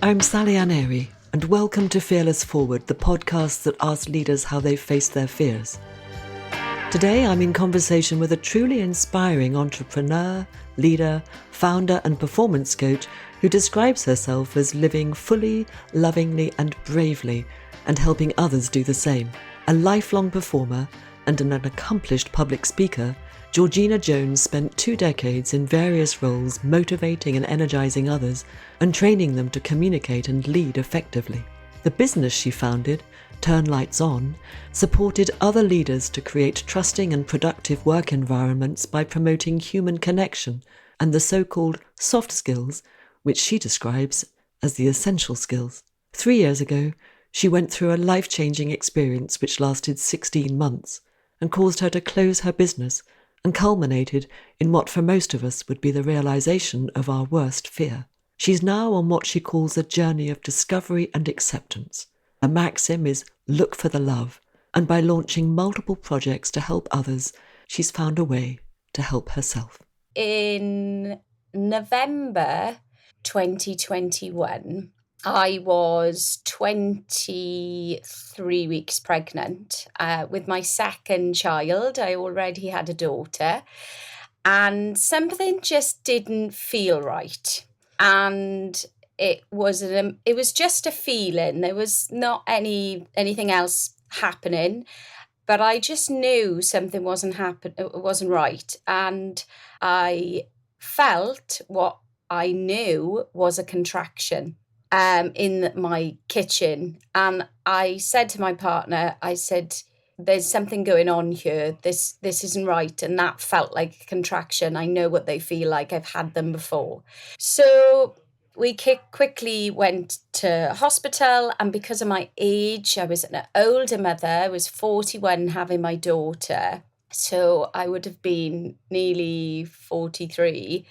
I'm Sally Ann Airy, and welcome to Fearless Forward, the podcast that asks leaders how they face their fears. Today, I'm in conversation with a truly inspiring entrepreneur, leader, founder, and performance coach who describes herself as living fully, lovingly, and bravely, and helping others do the same. A lifelong performer and an accomplished public speaker, Georgina Jones spent 2 decades in various roles motivating and energizing others and training them to communicate and lead effectively. The business she founded, Turn Lights On, supported other leaders to create trusting and productive work environments by promoting human connection and the so-called soft skills, which she describes as the essential skills. 3 years ago, she went through a life-changing experience which lasted 16 months and caused her to close her business and culminated in what for most of us would be the realization of our worst fear. She's now on what she calls a journey of discovery and acceptance. Her maxim is look for the love, and by launching multiple projects to help others, she's found a way to help herself. In November 2021, I was 23 weeks pregnant with my second child. I already had a daughter, and something just didn't feel right. And it was just a feeling. There was not anything else happening, but I just knew something wasn't right, and I felt what I knew was a contraction in my kitchen. And I said to my partner, I said, there's something going on here. This isn't right. And that felt like a contraction. I know what they feel like. I've had them before. So we quickly went to hospital. And because of my age, I was an older mother. I was 41 having my daughter. So I would have been nearly 43.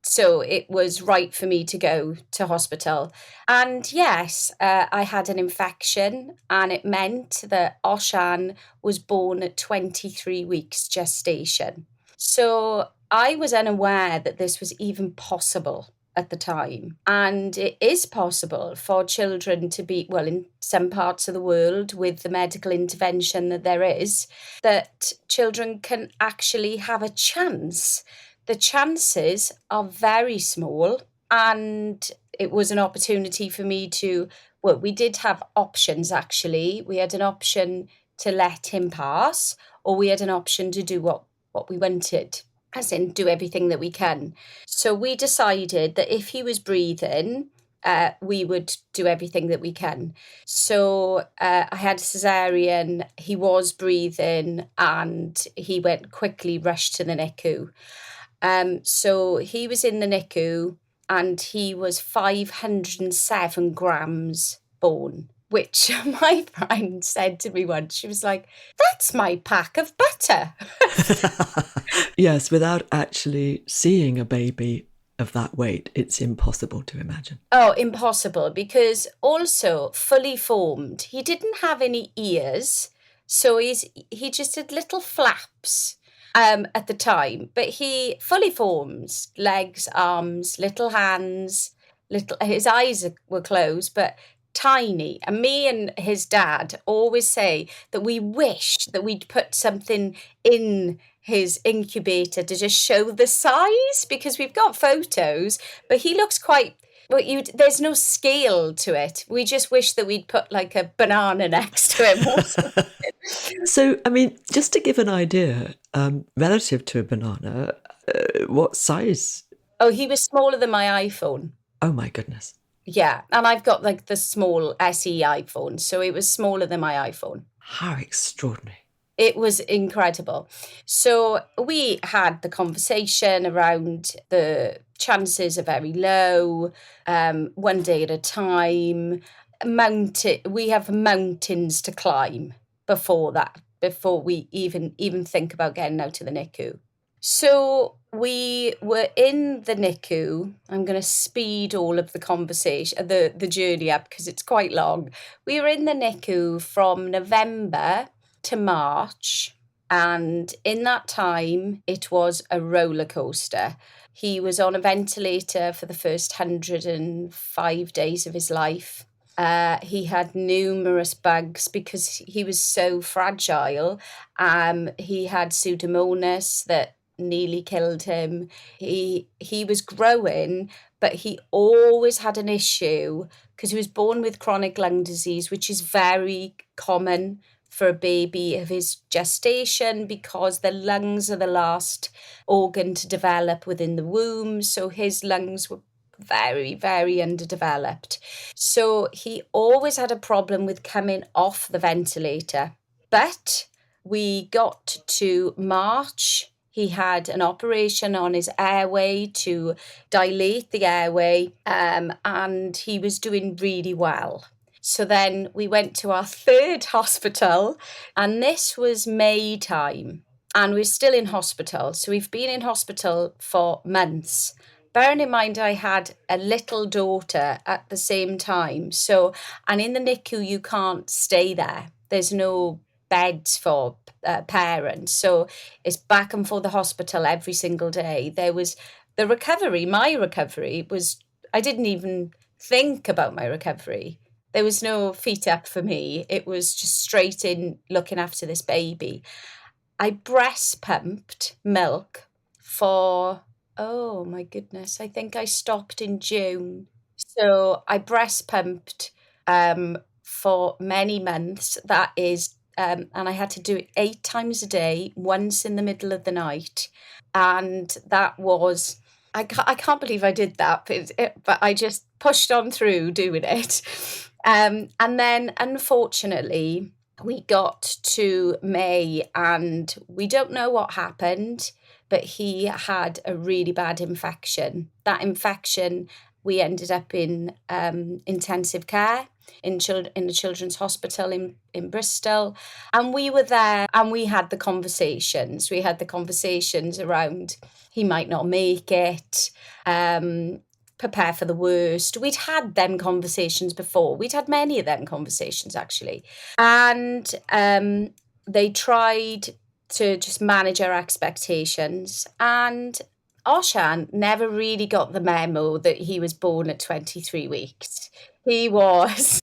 So it was right for me to go to hospital. And yes, I had an infection, and it meant that Osian was born at 23 weeks gestation. So I was unaware that this was even possible at the time. And it is possible for children to be, well, in some parts of the world with the medical intervention that there is, that children can actually have a chance. The chances are very small, and it was an opportunity for me we did have options actually. We had an option to let him pass, or we had an option to do what we wanted, as in do everything that we can. So we decided that if he was breathing, we would do everything that we can. So I had a cesarean, he was breathing, and he went quickly, rushed to the NICU. So he was in the NICU, and he was 507 grams born, which my friend said to me once. She was like, that's my pack of butter. Yes, without actually seeing a baby of that weight, it's impossible to imagine. Oh, impossible, because also fully formed. He didn't have any ears, so he just had little flaps. At the time, but he fully forms, legs, arms, little hands, his eyes were closed, but tiny. And me and his dad always say that we wish that we'd put something in his incubator to just show the size, because we've got photos, but he looks quite... Well, there's no scale to it. We just wish that we'd put like a banana next to him or something. So, I mean, just to give an idea, relative to a banana, what size? Oh, he was smaller than my iPhone. Oh, my goodness. Yeah, and I've got like the small SE iPhone, so it was smaller than my iPhone. How extraordinary. It was incredible. So we had the conversation around the chances are very low, one day at a time. We have mountains to climb before we even think about getting out to the NICU. So we were in the NICU. I'm going to speed all of the conversation, the journey up, because it's quite long. We were in the NICU from November to March. And in that time, it was a roller coaster. He was on a ventilator for the first 105 days of his life. He had numerous bugs because he was so fragile. He had Pseudomonas that nearly killed him. He was growing, but he always had an issue because he was born with chronic lung disease, which is very common for a baby of his gestation because the lungs are the last organ to develop within the womb. So his lungs were very, very underdeveloped. So he always had a problem with coming off the ventilator. But we got to March. He had an operation on his airway to dilate the airway, and he was doing really well. So then we went to our third hospital, and this was May time, and we're still in hospital. So we've been in hospital for months. Bearing in mind, I had a little daughter at the same time. So, and in the NICU, you can't stay there. There's no beds for parents. So it's back and forth the hospital every single day. There was the recovery. My recovery was, I didn't even think about my recovery. There was no feet up for me. It was just straight in looking after this baby. I breast pumped milk for, oh my goodness, I think I stopped in June. So I breast pumped for many months. That is, and I had to do it 8 times a day, once in the middle of the night. And that was, I can't believe I did that, but I just pushed on through doing it. And then, unfortunately, we got to May and we don't know what happened, but he had a really bad infection. That infection, we ended up in intensive care in the Children's Hospital in Bristol. And we were there and we had the conversations. We had the conversations around he might not make it, prepare for the worst. We'd had them conversations before. We'd had many of them conversations, actually. And they tried to just manage our expectations. And Osian never really got the memo that he was born at 23 weeks. He was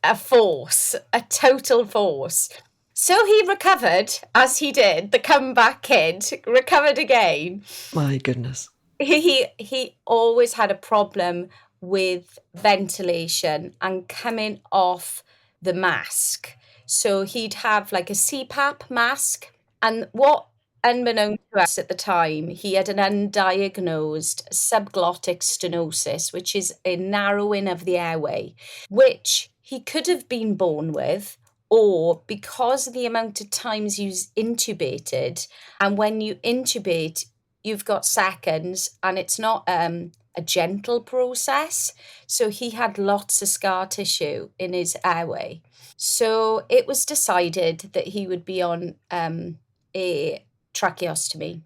a force, a total force. So he recovered, as he did, the comeback kid, recovered again. My goodness. He always had a problem with ventilation and coming off the mask. So he'd have like a CPAP mask. And what, unbeknownst to us at the time, he had an undiagnosed subglottic stenosis, which is a narrowing of the airway, which he could have been born with, or because of the amount of times he's intubated, and when you intubate, you've got seconds and it's not a gentle process. So he had lots of scar tissue in his airway. So it was decided that he would be on a tracheostomy.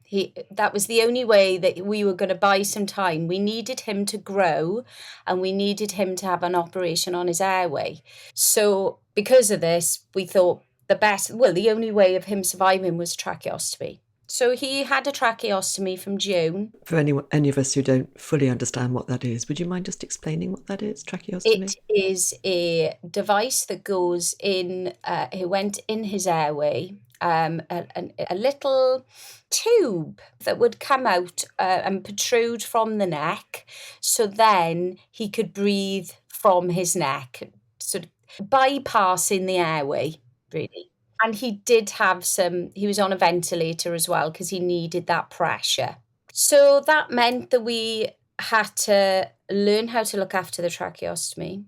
That was the only way that we were going to buy some time. We needed him to grow and we needed him to have an operation on his airway. So because of this, we thought the only way of him surviving was tracheostomy. So he had a tracheostomy from June. For any of us who don't fully understand what that is, would you mind just explaining what that is, tracheostomy? It is a device that goes in, it went in his airway, a little tube that would come out and protrude from the neck. So then he could breathe from his neck, sort of bypassing the airway, really. And he did have he was on a ventilator as well because he needed that pressure. So that meant that we had to learn how to look after the tracheostomy.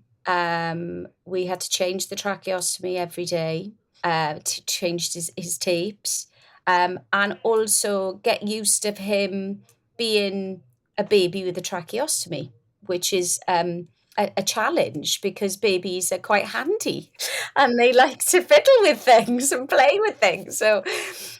We had to change the tracheostomy every day, to change his tapes, and also get used to him being a baby with a tracheostomy, which is a challenge because babies are quite handy and they like to fiddle with things and play with things. So,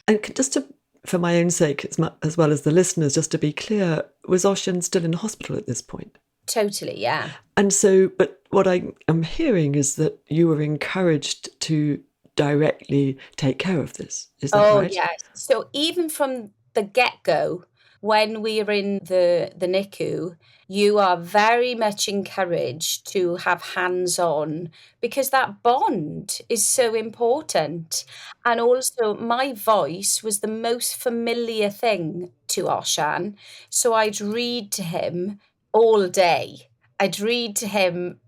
and just for my own sake, as well as the listeners, just to be clear, was Osian still in hospital at this point? Totally, yeah. And so, but what I am hearing is that you were encouraged to directly take care of this. Is that Oh, right? yes. So even from the get-go, when we are in the NICU, you are very much encouraged to have hands-on because that bond is so important. And also, my voice was the most familiar thing to Osian. So I'd read to him all day. I'd read to him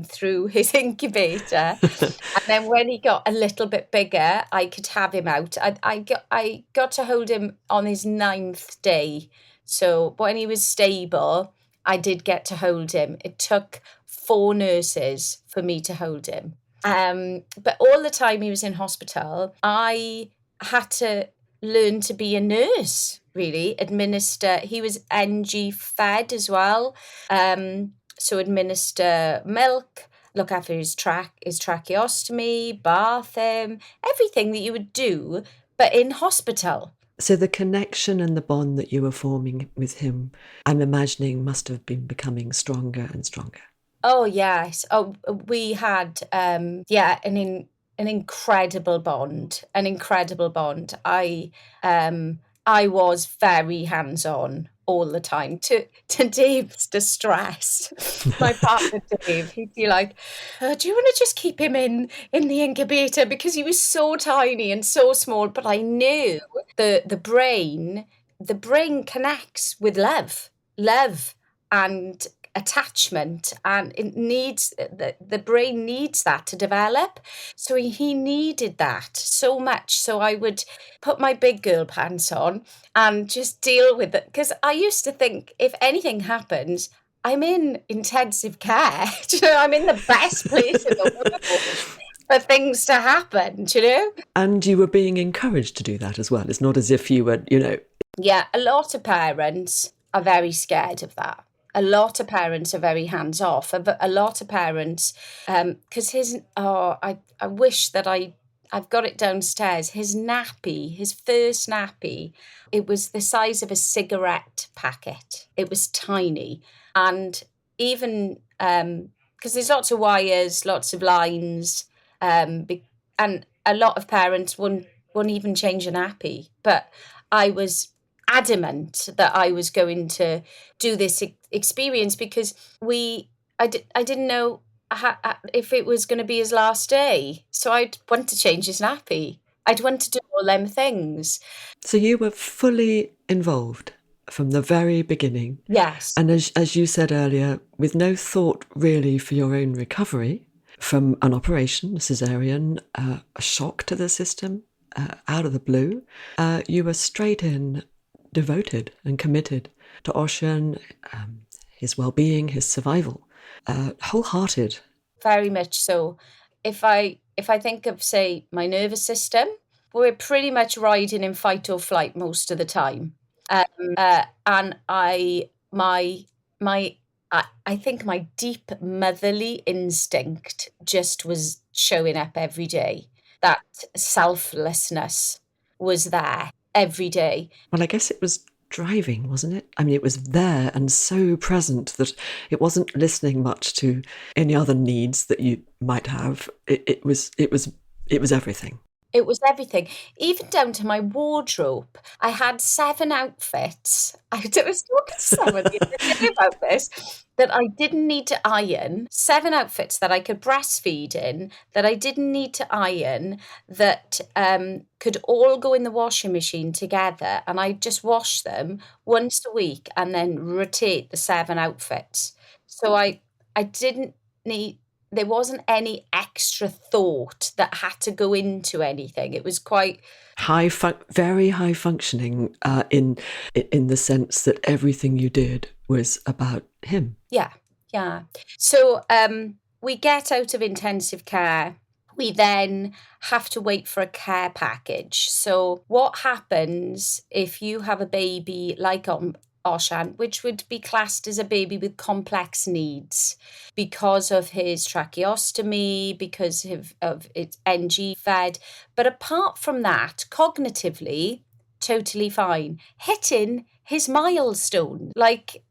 through his incubator. And then when he got a little bit bigger, I could have him out. I got to hold him on his 9th day. So when he was stable, I did get to hold him. It took 4 nurses for me to hold him. But all the time he was in hospital, I had to learn to be a nurse, really, administer. He was NG fed as well. So administer milk, look after his tracheostomy, bath him, everything that you would do, but in hospital. So the connection and the bond that you were forming with him, I'm imagining, must have been becoming stronger and stronger. Oh yes. Oh, we had an incredible bond, an incredible bond. I was very hands-on all the time to Dave's distress. My partner Dave, he'd be like, "Do you want to just keep him in the incubator?" Because he was so tiny and so small. But I knew the brain connects with love and attachment, and it needs the brain needs that to develop. So he needed that so much. So I would put my big girl pants on and just deal with it, because I used to think if anything happens, I'm in intensive care. Do you know, I'm in the best place in the world for things to happen, do you know? And you were being encouraged to do that as well. It's not as if you were, Yeah, a lot of parents are very scared of that. A lot of parents are very hands off. A lot of parents, because I wish that I've got it downstairs. His nappy, his first nappy, it was the size of a cigarette packet. It was tiny, and even because there's lots of wires, lots of lines, and a lot of parents wouldn't even change a nappy. But I was adamant that I was going to do this experience because I didn't know if it was going to be his last day. So I'd want to change his nappy. I'd want to do all them things. So you were fully involved from the very beginning. Yes. And as you said earlier, with no thought really for your own recovery from an operation, a cesarean, a shock to the system, out of the blue, you were straight in, devoted and committed to Osian, his well-being, his survival, wholehearted. Very much so. If I think of, say, my nervous system, we're pretty much riding in fight or flight most of the time. And I think my deep motherly instinct just was showing up every day. That selflessness was there every day. Well, I guess it was driving, wasn't it? I mean, it was there and so present that it wasn't listening much to any other needs that you might have. It was everything. It was everything, even down to my wardrobe. I had 7 outfits. I was talking to someone the other day about this, that I didn't need to iron. 7 outfits that I could breastfeed in, that I didn't need to iron, that could all go in the washing machine together, and I just wash them once a week and then rotate the 7 outfits. So I didn't need. There wasn't any extra thought that had to go into anything. It was quite very high functioning in the sense that everything you did was about him. Yeah. So we get out of intensive care. We then have to wait for a care package. So what happens if you have a baby like Osian, which would be classed as a baby with complex needs because of his tracheostomy, because of its NG fed. But apart from that, cognitively, totally fine. Hitting his milestone, like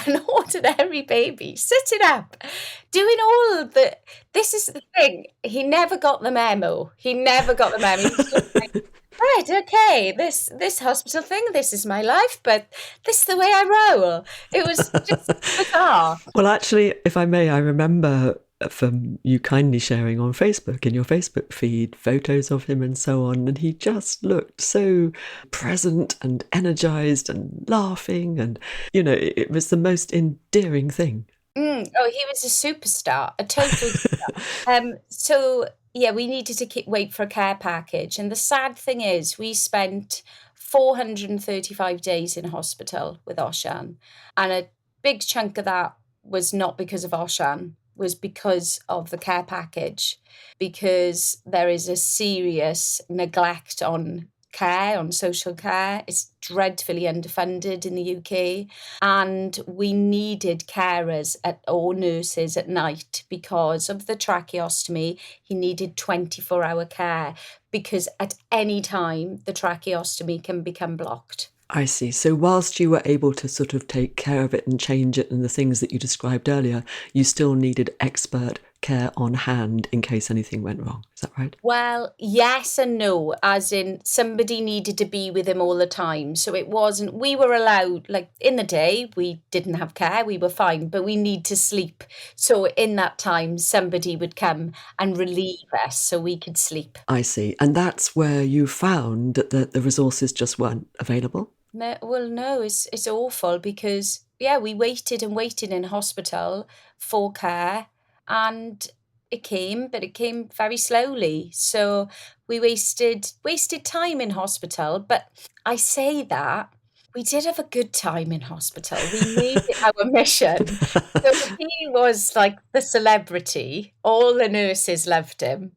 an ordinary baby, sitting up, doing all the... This is the thing. He never got the memo. He never got the memo. He was just like, right, okay, this hospital thing, this is my life, but this is the way I roll. It was just bizarre. Well, actually, if I may, I remember from you kindly sharing on Facebook, in your Facebook feed, photos of him and so on, and he just looked so present and energized and laughing, and it was the most endearing thing. Oh, he was a superstar, a total star. So yeah, we needed to wait for a care package, and the sad thing is, we spent 435 days in hospital with Osian, and a big chunk of that was not because of Osian, was because of the care package, because there is a serious neglect on care, on social care. It's dreadfully underfunded in the UK, and we needed carers or nurses at night because of the tracheostomy. He needed 24-hour care because at any time the tracheostomy can become blocked. I see. So whilst you were able to sort of take care of it and change it and the things that you described earlier, you still needed expert care on hand in case anything went wrong. Is that right? Well, yes and no, as in somebody needed to be with him all the time. So it wasn't, we were allowed, like in the day, we didn't have care, we were fine, but we need to sleep. So in that time, somebody would come and relieve us so we could sleep. I see. And that's where you found that the resources just weren't available? No, it's awful because, yeah, we waited and waited in hospital for care, and it came, but it came very slowly. So we wasted time in hospital. But I say that, we did have a good time in hospital. We made it our mission. So he was like the celebrity. All the nurses loved him.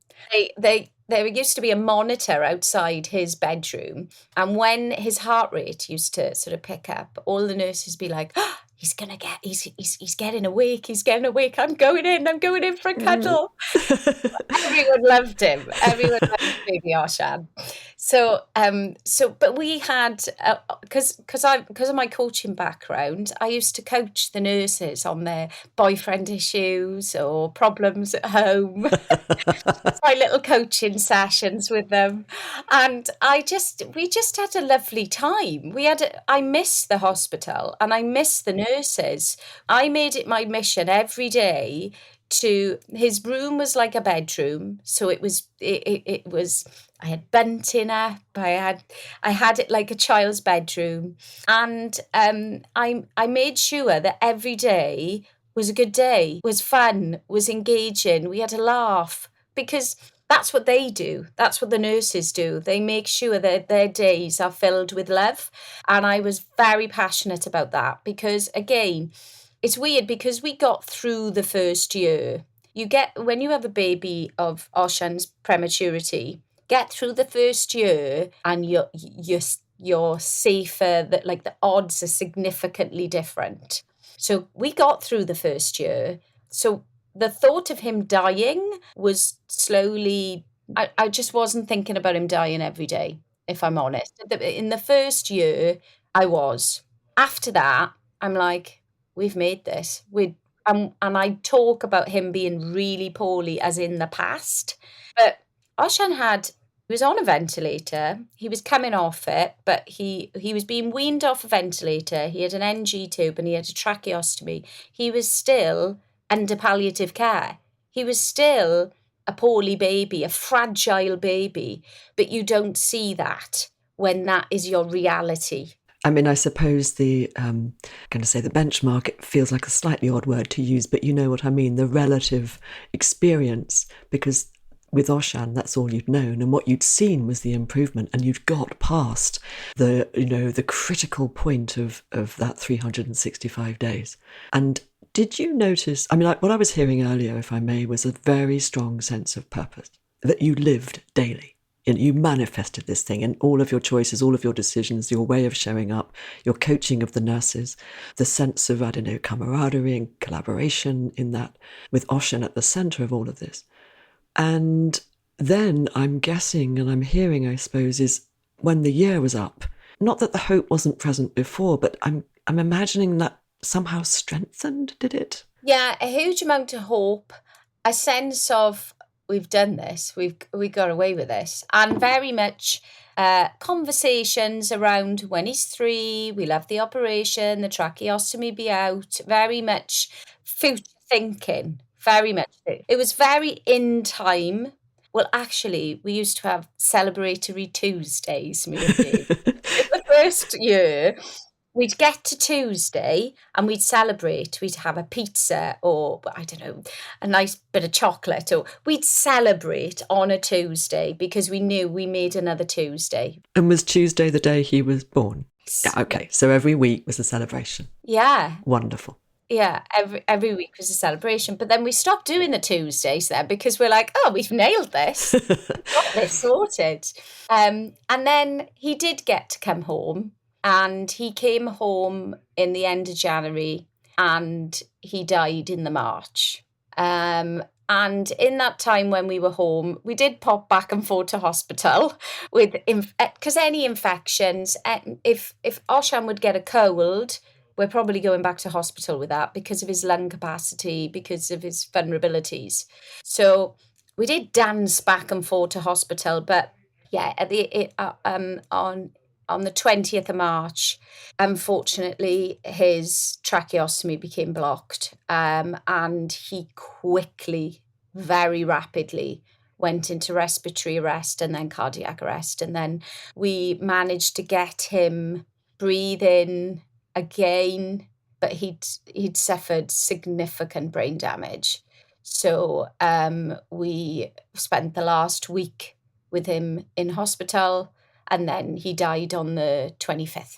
There used to be a monitor outside his bedroom, and when his heart rate used to sort of pick up, all the nurses be like, oh, he's getting awake, I'm going in for a cuddle. Everyone loved him. Everyone loved baby Osian. So but we had, because of my coaching background, I used to coach the nurses on their boyfriend issues or problems at home. My little coaching sessions with them, and we just had a lovely time. I miss the hospital and I miss the nurses. I made it my mission every day his room was like a bedroom, so it was I had bunting up, I had it like a child's bedroom, and I made sure that every day was a good day, was fun, was engaging, we had a laugh, because that's what they do. That's what the nurses do. They make sure that their days are filled with love. And I was very passionate about that because, again, it's weird because we got through the first year. When you have a baby of Osian's prematurity, get through the first year and you're safer, that like the odds are significantly different. So we got through the first year. So the thought of him dying was slowly, I just wasn't thinking about him dying every day, if I'm honest. In the first year, I was. After that, I'm like, we've made this. And I talk about him being really poorly as in the past. But Osian he was on a ventilator. He was coming off it, but he was being weaned off a ventilator. He had an NG tube and he had a tracheostomy. He was still under palliative care. He was still a poorly baby, a fragile baby, but you don't see that when that is your reality. I mean, I suppose the benchmark, it feels like a slightly odd word to use, but you know what I mean, the relative experience, because with Osian, that's all you'd known, and what you'd seen was the improvement, and you'd got past the critical point of that 365 days. And did you notice, I mean, what I was hearing earlier, if I may, was a very strong sense of purpose, that you lived daily. And you manifested this thing in all of your choices, all of your decisions, your way of showing up, your coaching of the nurses, the sense of, camaraderie and collaboration in that, with Osian at the centre of all of this. And then I'm guessing, and I'm hearing, I suppose, is when the year was up, not that the hope wasn't present before, but I'm imagining that somehow strengthened, did it? Yeah, a huge amount of hope, a sense of we've done this, we got away with this, and very much conversations around when he's 3, we'll have the operation, the tracheostomy be out, very much future thinking, very much. It was very in time. Well, actually, we used to have celebratory Tuesdays, me and Dave. In the first year, we'd get to Tuesday and we'd celebrate. We'd have a pizza or, I don't know, a nice bit of chocolate, or we'd celebrate on a Tuesday because we knew we made another Tuesday. And was Tuesday the day he was born? Yeah, okay. Yeah. So every week was a celebration. Yeah. Wonderful. Yeah, every week was a celebration. But then we stopped doing the Tuesdays then because we're like, oh, we've nailed this. Got this sorted. And then he did get to come home. And he came home in the end of January and he died in the March. And in that time when we were home, we did pop back and forth to hospital with, because any infections, if Osian would get a cold, we're probably going back to hospital with that because of his lung capacity, because of his vulnerabilities. So we did dance back and forth to hospital, but yeah, on the 20th of March, unfortunately, his tracheostomy became blocked, and he quickly, very rapidly, went into respiratory arrest and then cardiac arrest. And then we managed to get him breathing again, but he'd suffered significant brain damage. So we spent the last week with him in hospital, and then he died on the 25th.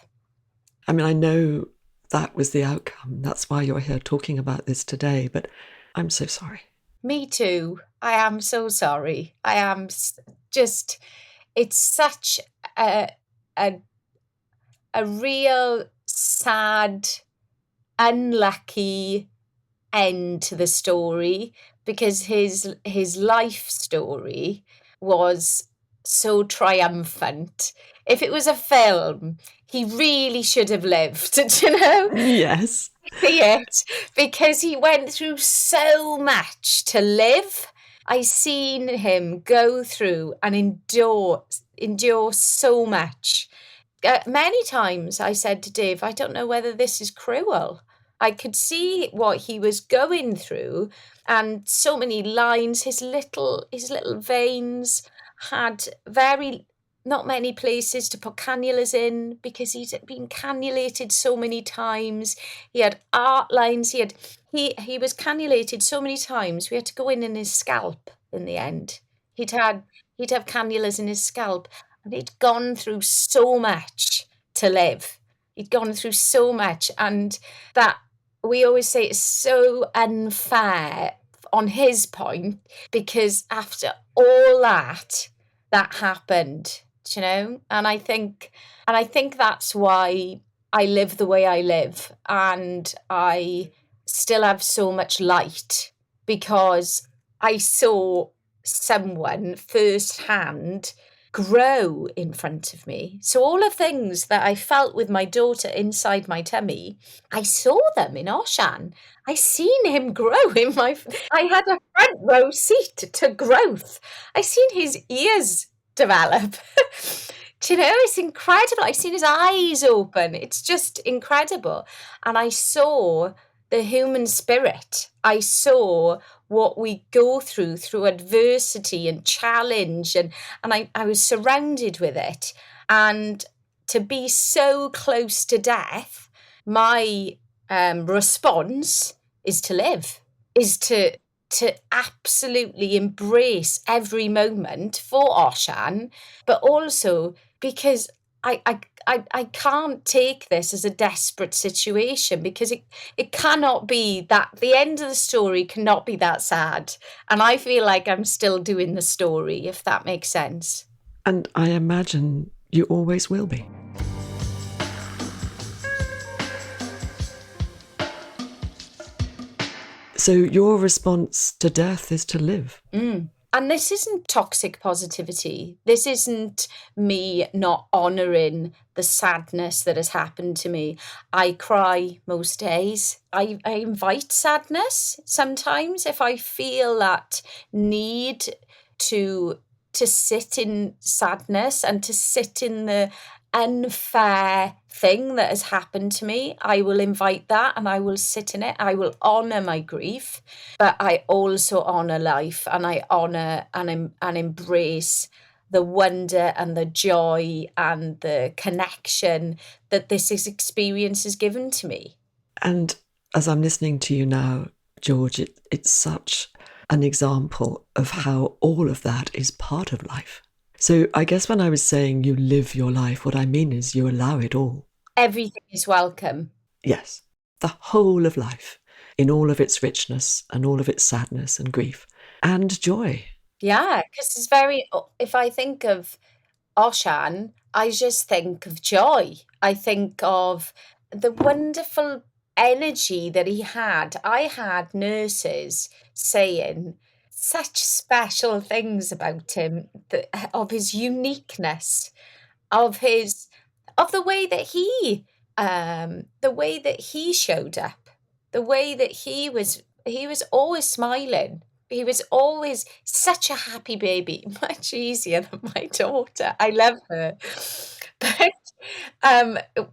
I mean, I know that was the outcome. That's why you're here talking about this today, but I'm so sorry. Me too. I am so sorry. I am just, it's such a real sad, unlucky end to the story, because his life story was so triumphant. If it was a film, he really should have lived, you know? Yes. See it, because he went through so much to live. I seen him go through and endure so much. Many times I said to Dave, I don't know whether this is cruel. I could see what he was going through, and so many lines. His little veins had not many places to put cannulas in because he'd been cannulated so many times. He had art lines. He was cannulated so many times. We had to go in his scalp in the end. He'd have cannulas in his scalp, and he'd gone through so much to live. He'd gone through so much, and that, we always say, it's so unfair on his point, because after all that happened, you know, and I think that's why I live the way I live, and I still have so much light, because I saw someone firsthand grow in front of me. So all the things that I felt with my daughter inside my tummy, I saw them in Osian. I seen him grow I had a front row seat to growth. I seen his ears develop. Do you know, it's incredible. I've seen his eyes open. It's just incredible. And I saw the human spirit. I saw what we go through adversity and challenge, and I was surrounded with it. And to be so close to death, my response is to live, is to absolutely embrace every moment for Osian, but also because I can't take this as a desperate situation, because it cannot be that. The end of the story cannot be that sad. And I feel like I'm still doing the story, if that makes sense. And I imagine you always will be. So your response to death is to live. And this isn't toxic positivity. This isn't me not honouring the sadness that has happened to me. I cry most days. I invite sadness sometimes if I feel that need to sit in sadness and to sit in the unfair thing that has happened to me. I will invite that and I will sit in it. I will honour my grief, but I also honour life, and I honour and embrace the wonder and the joy and the connection that this experience has given to me. And as I'm listening to you now, George, it's such an example of how all of that is part of life. So I guess when I was saying you live your life, what I mean is you allow it all. Everything is welcome. Yes, the whole of life, in all of its richness and all of its sadness and grief and joy. Yeah, because it's if I think of Osian, I just think of joy. I think of the wonderful energy that he had. I had nurses saying such special things about him, of his uniqueness, of the way that he showed up, the way that he was always smiling. He was always such a happy baby, much easier than my daughter. I love her. But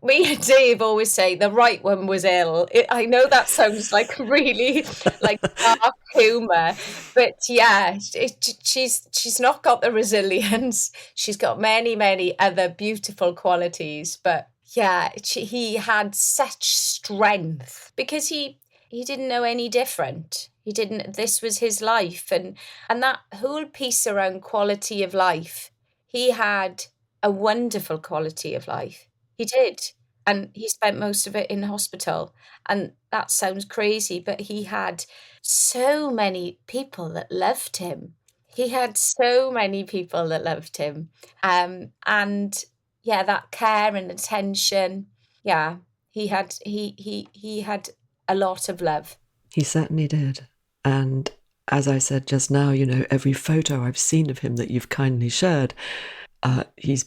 me and Dave always say the right one was ill. I know that sounds like really like dark humour, but yeah, she's not got the resilience. She's got many other beautiful qualities, but yeah, he had such strength because he didn't know any different. He didn't. This was his life, and that whole piece around quality of life. He had a wonderful quality of life. He did. And he spent most of it in hospital. And that sounds crazy, but he had so many people that loved him. He had so many people that loved him. And yeah, that care and attention. Yeah, he had a lot of love. He certainly did. And as I said just now, every photo I've seen of him that you've kindly shared, he's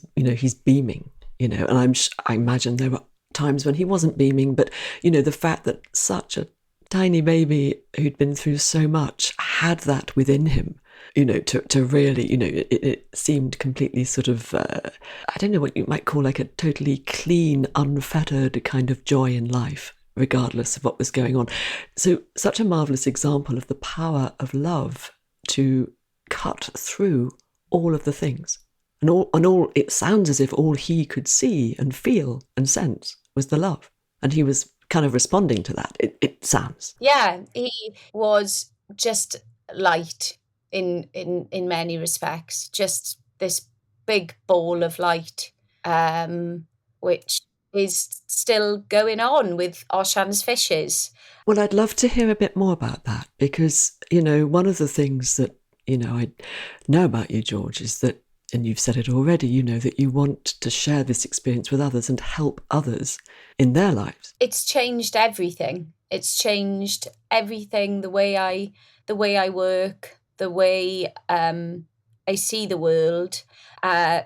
beaming, and I imagine there were times when he wasn't beaming, but, the fact that such a tiny baby who'd been through so much had that within him, to really, it seemed completely sort of, I don't know what you might call like a totally clean, unfettered kind of joy in life, regardless of what was going on. So such a marvellous example of the power of love to cut through all of the things. And all it sounds as if all he could see and feel and sense was the love. And he was kind of responding to that, it sounds. Yeah, he was just light in many respects. Just this big ball of light, which is still going on with Osian's fishes. Well, I'd love to hear a bit more about that because, one of the things that, I know about you, George, is that, and you've said it already, that you want to share this experience with others and help others in their lives. It's changed everything. It's changed everything, the way I work, the way I see the world.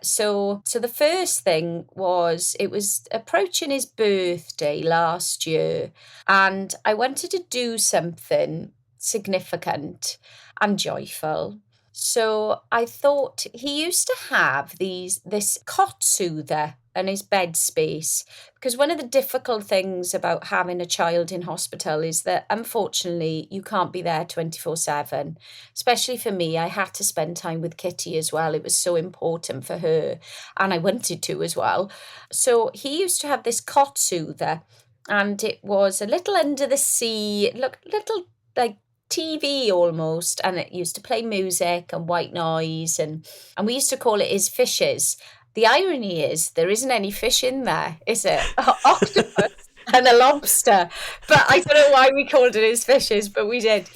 So the first thing was, it was approaching his birthday last year, and I wanted to do something significant and joyful. So I thought he used to have this cot soother in his bed space, because one of the difficult things about having a child in hospital is that unfortunately you can't be there 24/7. Especially for me, I had to spend time with Kitty as well. It was so important for her, and I wanted to as well. So he used to have this cot soother, and it was a little under the sea, little like TV almost, and it used to play music and white noise, and we used to call it his fishes. The irony is there isn't any fish in there, is it? Octopus and a lobster. But I don't know why we called it his fishes, but we did.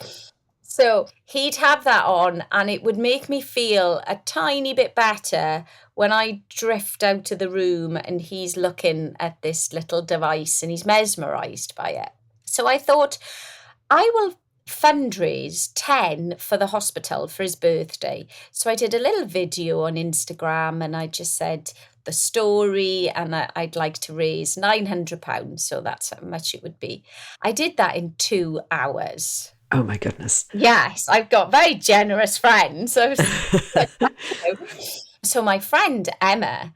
So he'd have that on, and it would make me feel a tiny bit better when I drift out of the room and he's looking at this little device and he's mesmerised by it. So I thought, I will fundraise 10 for the hospital for his birthday. So I did a little video on Instagram and I just said the story and I'd like to raise £900. So that's how much it would be. I did that in 2 hours. Oh my goodness. Yes, I've got very generous friends. So my friend Emma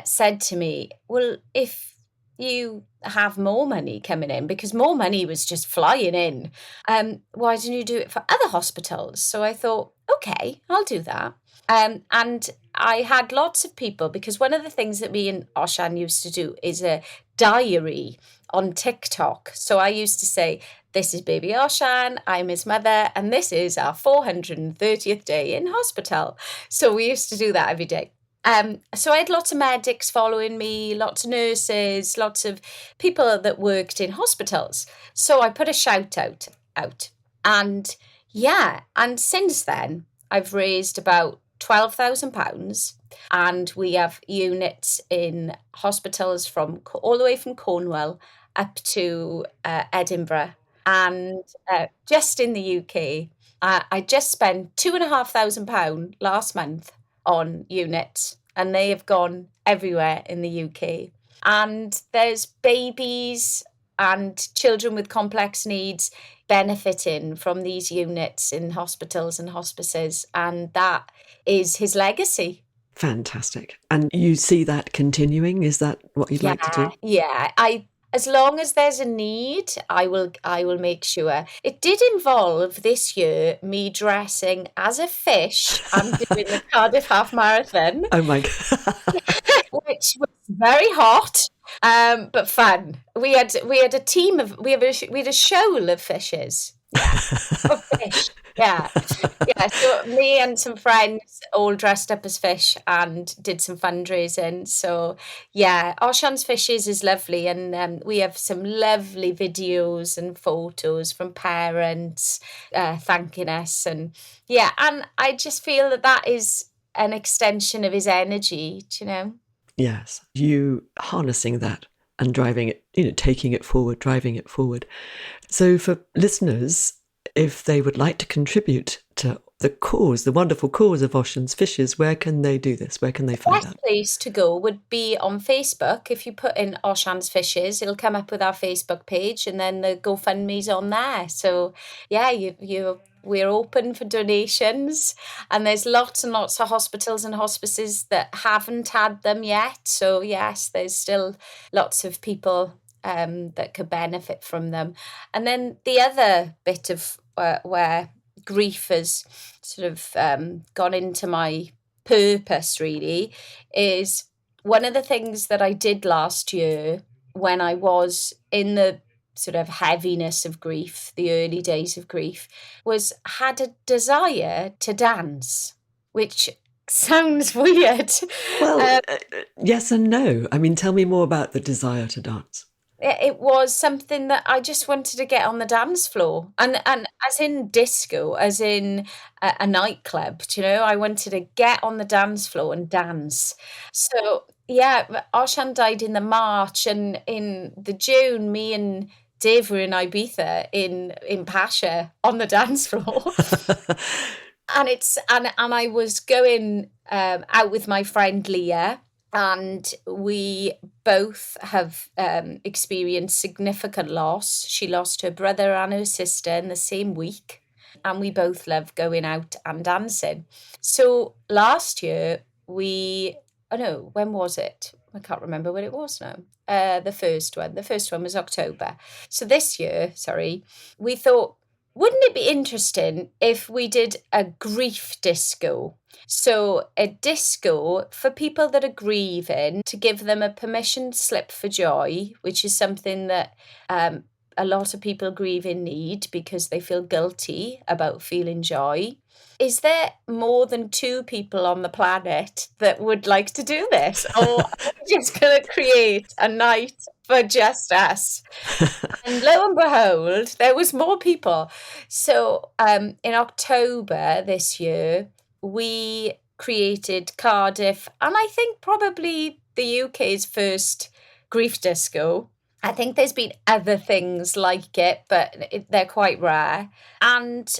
said to me, well, if you have more money coming in, because more money was just flying in, why don't you do it for other hospitals? So I thought, okay, I'll do that. And I had lots of people, because one of the things that me and Osian used to do is a diary on TikTok. So I used to say, this is baby Osian, I'm his mother, and this is our 430th day in hospital. So we used to do that every day. So I had lots of medics following me, lots of nurses, lots of people that worked in hospitals. So I put a shout out. And and since then, I've raised about £12,000, and we have units in hospitals from all the way from Cornwall up to Edinburgh. And just in the UK, I just spent £2,500 last month on units, and they have gone everywhere in the UK. And there's babies and children with complex needs benefiting from these units in hospitals and hospices, and that is his legacy. Fantastic. And you see that continuing? Is that what you'd like to do? Yeah. As long as there's a need, I will make sure. It did involve this year me dressing as a fish and doing the Cardiff Half Marathon. Oh my God. Which was very hot, but fun. We had a team of we had a shoal of fishes. Yeah, of fish. Yeah. So me and some friends all dressed up as fish and did some fundraising. So yeah, Osian's Fishes is lovely, and we have some lovely videos and photos from parents thanking us, and I just feel that is an extension of his energy. Do you know? Yes, you harnessing that and driving it, taking it forward, driving it forward. So for listeners, if they would like to contribute to the wonderful cause of Osian's Fishes, where can they do this? Where can they find out? The best place to go would be on Facebook. If you put in Osian's Fishes, it'll come up with our Facebook page, and then the GoFundMe's on there. So we're open for donations, and there's lots and lots of hospitals and hospices that haven't had them yet. So yes, there's still lots of people that could benefit from them. And then the other bit of where grief has sort of gone into my purpose really is one of the things that I did last year when I was in the sort of heaviness of grief, the early days of grief, was had a desire to dance, which sounds weird. Well, yes and no. I mean, tell me more about the desire to dance. It was something that I just wanted to get on the dance floor, and as in disco, as in a nightclub. I wanted to get on the dance floor and dance. So Osian died in the March, and in the June, me and Dave were in Ibiza in Pasha on the dance floor. and I was going out with my friend Leah. And we both have experienced significant loss. She lost her brother and her sister in the same week. And we both love going out and dancing. So last year, when was it? I can't remember when it was now. The first one was October. So this year, we thought, wouldn't it be interesting if we did a grief disco? So a disco for people that are grieving, to give them a permission slip for joy, which is something that a lot of people grieving need because they feel guilty about feeling joy. Is there more than 2 people on the planet that would like to do this? Or are we just going to create a night for just us? And lo and behold, there was more people. So in October this year, we created Cardiff, and I think probably the UK's first grief disco. I think there's been other things like it, but they're quite rare. And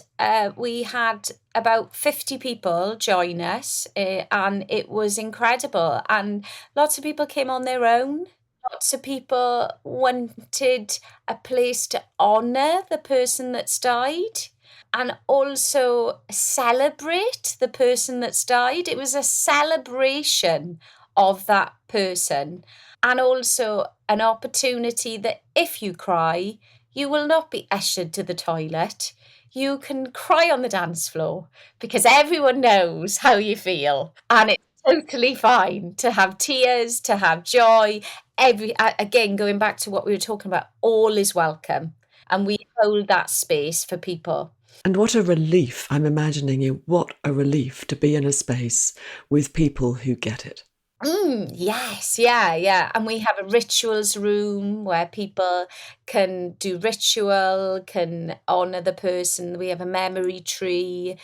we had about 50 people join us, and it was incredible. And lots of people came on their own. Lots of people wanted a place to honour the person that's died and also celebrate the person that's died. It was a celebration of that person, and also an opportunity that if you cry, you will not be ushered to the toilet. You can cry on the dance floor because everyone knows how you feel, and it's totally fine to have tears, to have joy. Again, going back to what we were talking about, all is welcome, and we hold that space for people. And what a relief, I'm imagining you, what a relief to be in a space with people who get it. Yes, yeah. And we have a rituals room where people can do ritual, can honour the person. We have a memory tree,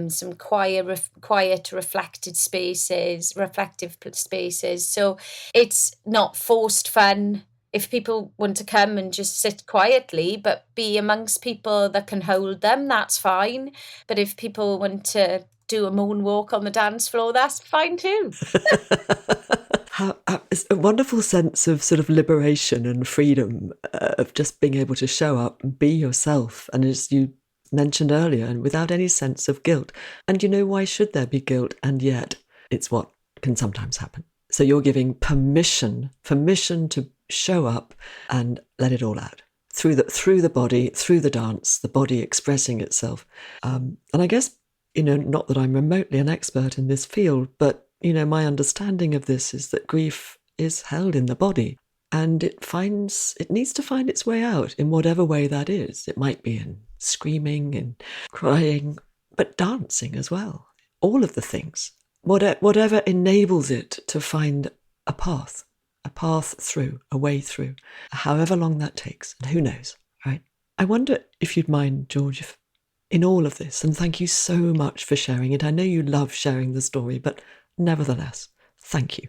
some quiet, reflective spaces. So it's not forced fun. If people want to come and just sit quietly, but be amongst people that can hold them, that's fine. But if people want to do a moonwalk on the dance floor, that's fine too. It's a wonderful sense of sort of liberation and freedom, of just being able to show up and be yourself. And as you mentioned earlier, and without any sense of guilt. And why should there be guilt? And yet it's what can sometimes happen. So you're giving permission to show up and let it all out through the body, through the dance, the body expressing itself. And I guess, not that I'm remotely an expert in this field, but my understanding of this is that grief is held in the body, and it needs to find its way out in whatever way that is. It might be in screaming and crying, but dancing as well. All of the things, whatever enables it to find a path through, a way through, however long that takes, and who knows, right? I wonder if you'd mind, George, if in all of this, and thank you so much for sharing it. I know you love sharing the story, but nevertheless, thank you.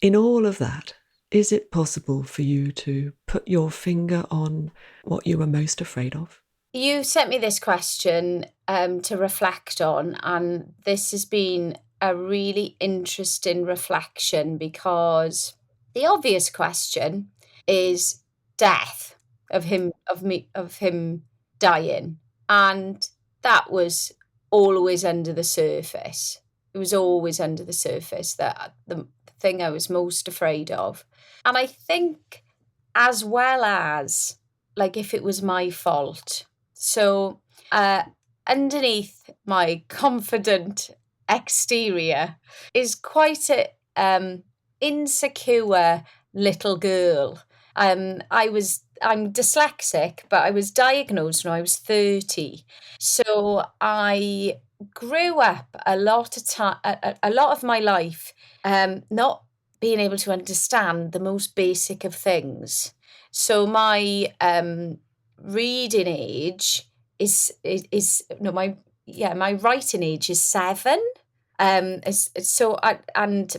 In all of that, is it possible for you to put your finger on what you were most afraid of? You sent me this question to reflect on, and this has been a really interesting reflection because the obvious question is death of him dying, and that was always under the surface. It was always under the surface, that the thing I was most afraid of. And I think as well as like if it was my fault. So underneath my confident exterior is quite a insecure little girl. I'm dyslexic, but I was diagnosed when I was 30. So I grew up a lot of my life not being able to understand the most basic of things. So my reading age is no my writing age is 7. And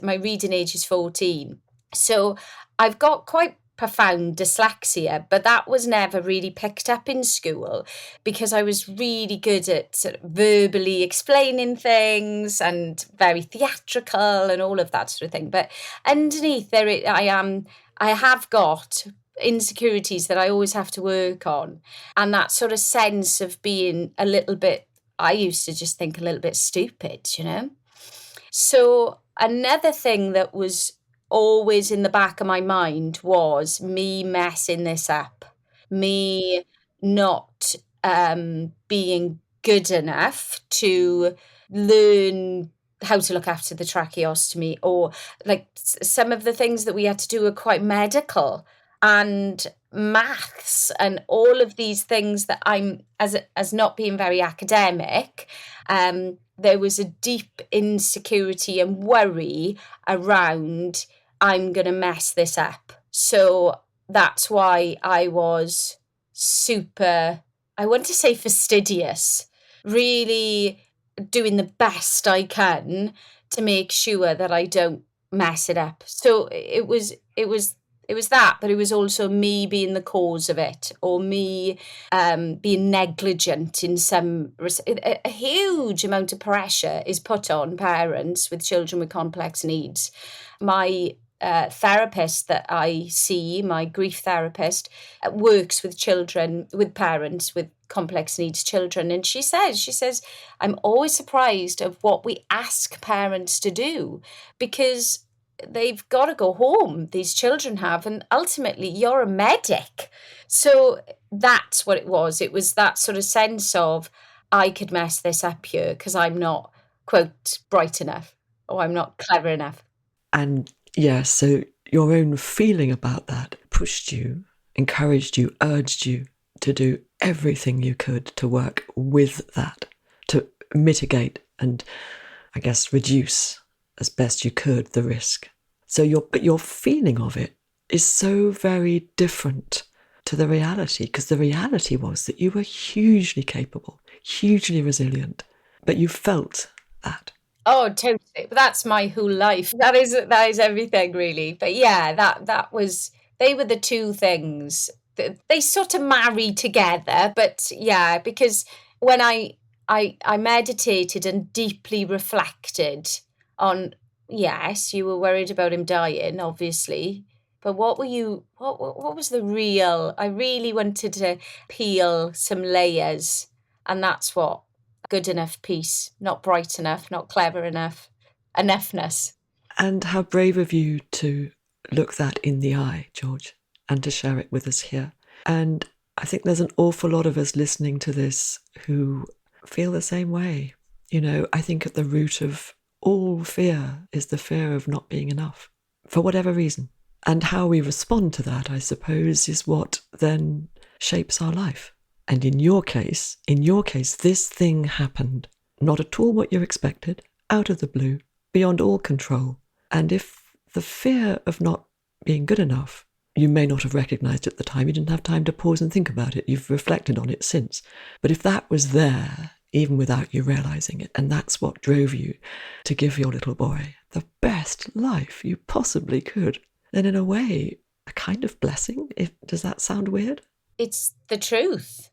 my reading age is 14. So I've got quite profound dyslexia, but that was never really picked up in school because I was really good at sort of verbally explaining things and very theatrical and all of that sort of thing. But underneath there, I have got insecurities that I always have to work on, and that sort of sense of being a little bit, I used to just think a little bit stupid, So another thing that was always in the back of my mind was me messing this up, me not being good enough to learn how to look after the tracheostomy, or like some of the things that we had to do were quite medical and maths and all of these things that I'm as not being very academic. There was a deep insecurity and worry around I'm going to mess this up. So that's why I was super, I want to say fastidious, really doing the best I can to make sure that I don't mess it up. So it was It was that, but it was also me being the cause of it, or me being negligent in some... A huge amount of pressure is put on parents with children with complex needs. My therapist that I see, my grief therapist, works with children, with parents with complex needs children. And she says, I'm always surprised of what we ask parents to do, because they've got to go home, these children have, and ultimately you're a medic. So that's what it was. It was that sort of sense of, I could mess this up here because I'm not, quote, bright enough, or I'm not clever enough. And yeah, so your own feeling about that pushed you, encouraged you, urged you to do everything you could to work with that, to mitigate and, I guess, reduce as best you could the risk. So your feeling of it is so very different to the reality, because the reality was that you were hugely capable, hugely resilient, but you felt that. Oh, totally. But that's my whole life. That is everything, really. But yeah, that was, they were the two things. They sort of marry together. But yeah, because when I meditated and deeply reflected on, yes, you were worried about him dying, obviously. But what was the real? I really wanted to peel some layers, and that's what good enough piece, not bright enough, not clever enough, enoughness. And how brave of you to look that in the eye, George, and to share it with us here. And I think there's an awful lot of us listening to this who feel the same way. You know, I think at the root of all fear is the fear of not being enough, for whatever reason. And how we respond to that, I suppose, is what then shapes our life. And in your case, this thing happened, not at all what you expected, out of the blue, beyond all control. And if the fear of not being good enough, you may not have recognised at the time, you didn't have time to pause and think about it, you've reflected on it since. But if that was there, even without you realising it, and that's what drove you to give your little boy the best life you possibly could, then in a way, a kind of blessing. Does that sound weird? It's the truth.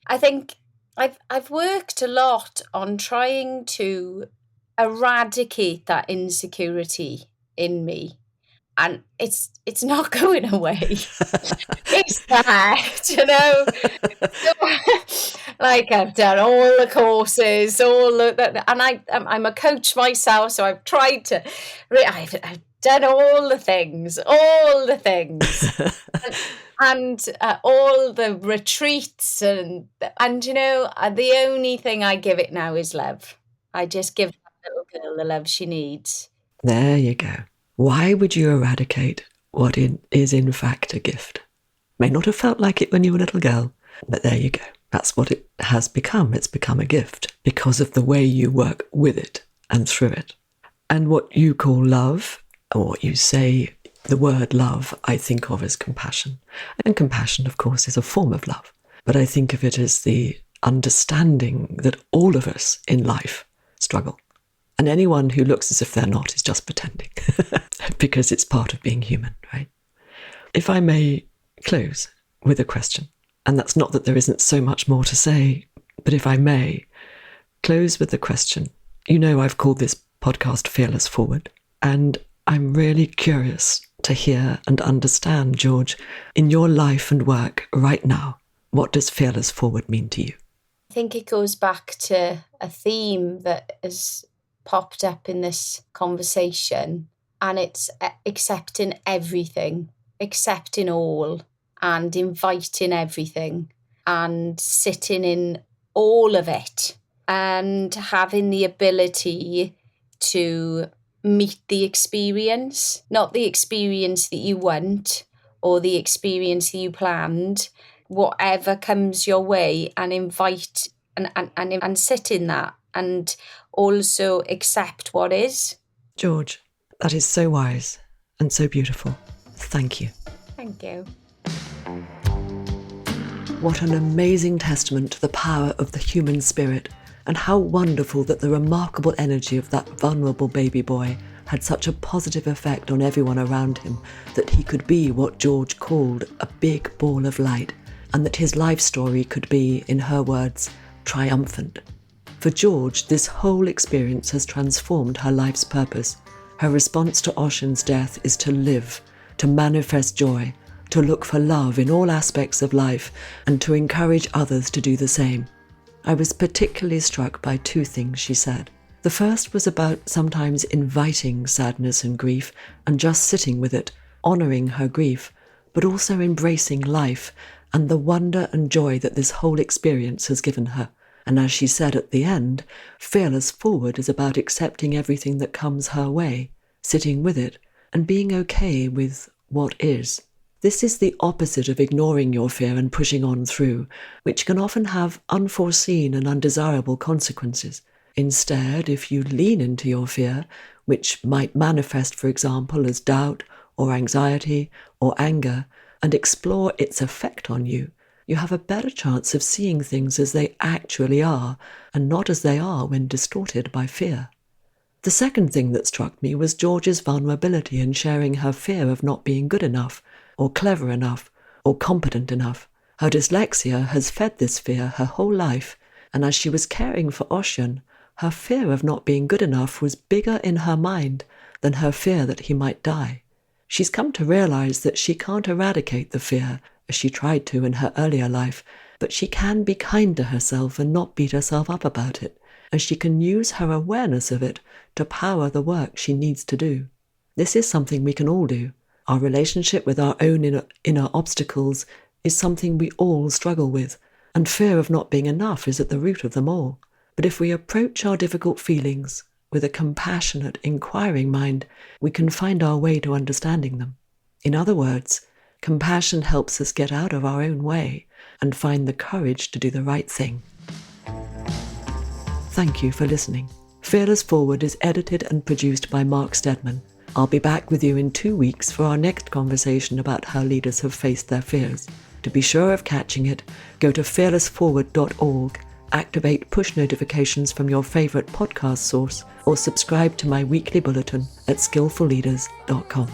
I think I've worked a lot on trying to eradicate that insecurity in me, and it's not going away. It's that, you know. Like, I've done all the courses, and I'm a coach myself, so I've tried to. I've done all the things. And all the retreats, and you know, the only thing I give it now is love. I just give that little girl the love she needs. There you go. Why would you eradicate what is in fact a gift? May not have felt like it when you were a little girl, but there you go. That's what it has become. It's become a gift because of the way you work with it and through it. And what you call love, or what you say, the word love, I think of as compassion. And compassion, of course, is a form of love. But I think of it as the understanding that all of us in life struggle. And anyone who looks as if they're not is just pretending, because it's part of being human, right? If I may close with a question, and that's not that there isn't so much more to say, but if I may close with the question. You know, I've called this podcast Fearless Forward, and I'm really curious to hear and understand, George, in your life and work right now, what does Fearless Forward mean to you? I think it goes back to a theme that has popped up in this conversation, and it's accepting everything, accepting all, and inviting everything, and sitting in all of it, and having the ability to meet the experience, not the experience that you want or the experience that you planned, whatever comes your way, and invite and sit in that, and also accept what is. George, that is so wise and so beautiful. Thank you. Thank you. What an amazing testament to the power of the human spirit, and how wonderful that the remarkable energy of that vulnerable baby boy had such a positive effect on everyone around him that he could be what George called a big ball of light, and that his life story could be, in her words, triumphant. For George, this whole experience has transformed her life's purpose. Her response to Osian's death is to live, to manifest joy, to look for love in all aspects of life, and to encourage others to do the same. I was particularly struck by two things she said. The first was about sometimes inviting sadness and grief and just sitting with it, honouring her grief, but also embracing life and the wonder and joy that this whole experience has given her. And as she said at the end, Fearless Forward is about accepting everything that comes her way, sitting with it, and being okay with what is. This is the opposite of ignoring your fear and pushing on through, which can often have unforeseen and undesirable consequences. Instead, if you lean into your fear, which might manifest, for example, as doubt or anxiety or anger, and explore its effect on you, you have a better chance of seeing things as they actually are and not as they are when distorted by fear. The second thing that struck me was George's vulnerability in sharing her fear of not being good enough, or clever enough, or competent enough. Her dyslexia has fed this fear her whole life, and as she was caring for Osian, her fear of not being good enough was bigger in her mind than her fear that he might die. She's come to realise that she can't eradicate the fear, as she tried to in her earlier life, but she can be kind to herself and not beat herself up about it, and she can use her awareness of it to power the work she needs to do. This is something we can all do. Our relationship with our own inner obstacles is something we all struggle with, and fear of not being enough is at the root of them all. But if we approach our difficult feelings with a compassionate, inquiring mind, we can find our way to understanding them. In other words, compassion helps us get out of our own way and find the courage to do the right thing. Thank you for listening. Fearless Forward is edited and produced by Mark Steadman. I'll be back with you in 2 weeks for our next conversation about how leaders have faced their fears. To be sure of catching it, go to fearlessforward.org, activate push notifications from your favourite podcast source, or subscribe to my weekly bulletin at skillfulleaders.com.